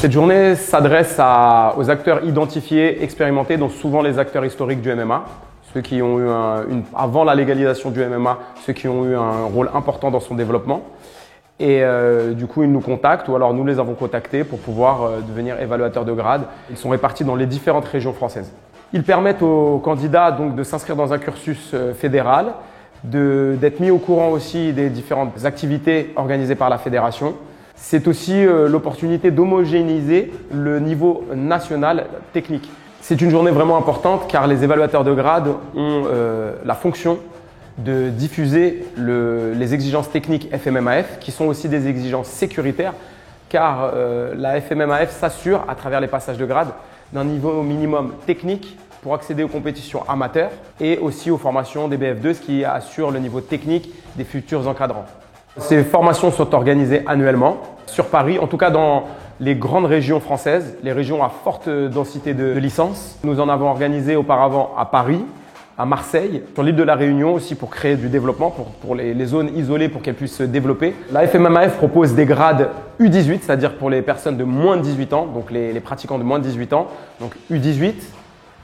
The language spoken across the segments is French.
Cette journée s'adresse aux acteurs identifiés, expérimentés, donc souvent les acteurs historiques du MMA. Ceux qui ont eu avant la légalisation du MMA, ceux qui ont eu un rôle important dans son développement. Et du coup, ils nous contactent ou alors nous les avons contactés pour pouvoir devenir évaluateurs de grade. Ils sont répartis dans les différentes régions françaises. Ils permettent aux candidats donc de s'inscrire dans un cursus fédéral, d'être mis au courant aussi des différentes activités organisées par la fédération. C'est aussi l'opportunité d'homogénéiser le niveau national technique. C'est une journée vraiment importante car les évaluateurs de grade ont la fonction de diffuser les exigences techniques FMMAF qui sont aussi des exigences sécuritaires car la FMMAF s'assure à travers les passages de grade d'un niveau minimum technique pour accéder aux compétitions amateurs et aussi aux formations des BF2, ce qui assure le niveau technique des futurs encadrants. Ces formations sont organisées annuellement sur Paris, en tout cas dans les grandes régions françaises, les régions à forte densité de licences. Nous en avons organisé auparavant à Paris, à Marseille, sur l'île de la Réunion aussi pour créer du développement pour les zones isolées pour qu'elles puissent se développer. La FMMAF propose des grades U18, c'est-à-dire pour les personnes de moins de 18 ans, donc les pratiquants de moins de 18 ans. Donc U18,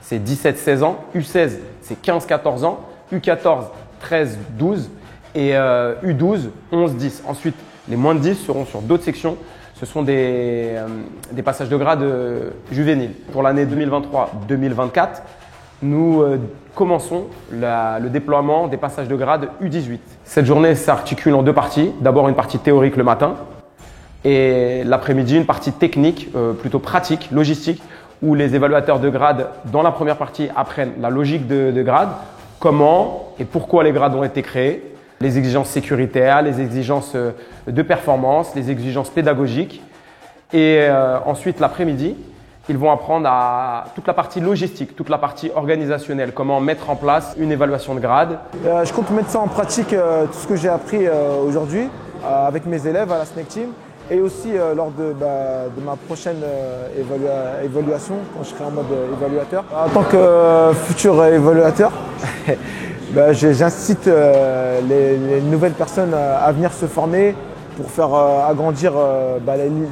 c'est 17-16 ans, U16, c'est 15-14 ans, U14, 13-12 et U12, 11-10. Ensuite, les moins de 10 seront sur d'autres sections. Ce sont des passages de grade juvéniles. Pour l'année 2023-2024, nous commençons le déploiement des passages de grade U18. Cette journée s'articule en deux parties. D'abord une partie théorique le matin et l'après-midi une partie technique, plutôt pratique, logistique, où les évaluateurs de grade, dans la première partie, apprennent la logique de grade, comment et pourquoi les grades ont été créés, les exigences sécuritaires, les exigences de performance, les exigences pédagogiques. Et ensuite, l'après-midi, ils vont apprendre à toute la partie logistique, toute la partie organisationnelle, comment mettre en place une évaluation de grade. Je compte mettre ça en pratique, tout ce que j'ai appris aujourd'hui avec mes élèves à la SNEC Team et aussi lors de ma prochaine évaluation, quand je serai en mode évaluateur. En tant que futur évaluateur, j'incite les nouvelles personnes à venir se former pour faire agrandir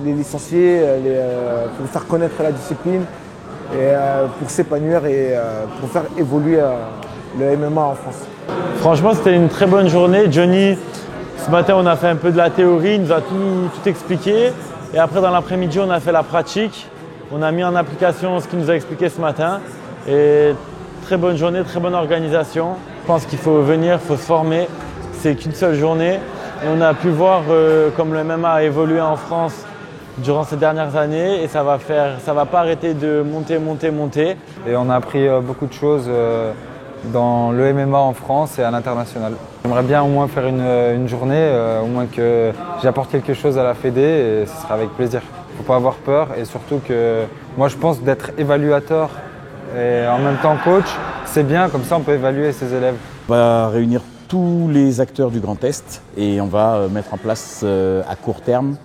les licenciés, pour faire connaître la discipline et pour s'épanouir et pour faire évoluer le MMA en France. Franchement, c'était une très bonne journée. Johnny, ce matin, on a fait un peu de la théorie, il nous a tout expliqué. Et après, dans l'après-midi, on a fait la pratique. On a mis en application ce qu'il nous a expliqué ce matin. Et très bonne journée, très bonne organisation. Je pense qu'il faut venir, il faut se former. C'est qu'une seule journée. Et on a pu voir comme le MMA a évolué en France durant ces dernières années. Et ça va pas arrêter de monter. Et on a appris beaucoup de choses dans le MMA en France et à l'international. J'aimerais bien au moins faire une journée, au moins que j'apporte quelque chose à la Fédé et ce sera avec plaisir. Il ne faut pas avoir peur et surtout que moi je pense d'être évaluateur et en même temps coach, c'est bien, comme ça on peut évaluer ses élèves. On va réunir tous les acteurs du Grand Est et on va mettre en place à court terme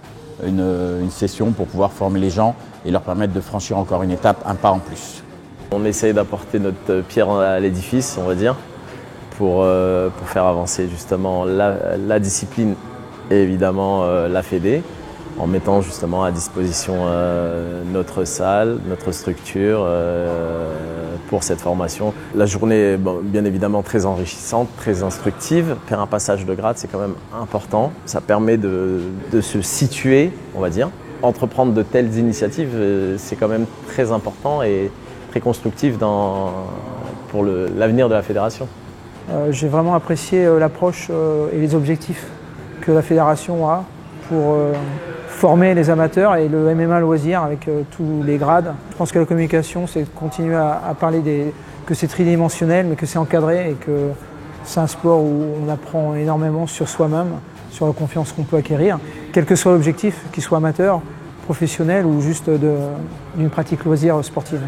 une session pour pouvoir former les gens et leur permettre de franchir encore une étape, un pas en plus. On essaye d'apporter notre pierre à l'édifice, on va dire, pour faire avancer justement la discipline et évidemment la Fédé, en mettant justement à disposition notre salle, notre structure pour cette formation. La journée est bien évidemment très enrichissante, très instructive. Faire un passage de grade, c'est quand même important. Ça permet de se situer, on va dire. Entreprendre de telles initiatives, c'est quand même très important et très constructif pour l'avenir de la fédération. J'ai vraiment apprécié l'approche et les objectifs que la fédération a pour former les amateurs et le MMA loisir avec tous les grades. Je pense que la communication, c'est de continuer à parler que c'est tridimensionnel, mais que c'est encadré et que c'est un sport où on apprend énormément sur soi-même, sur la confiance qu'on peut acquérir, quel que soit l'objectif, qu'il soit amateur, professionnel ou juste d'une pratique loisir sportive.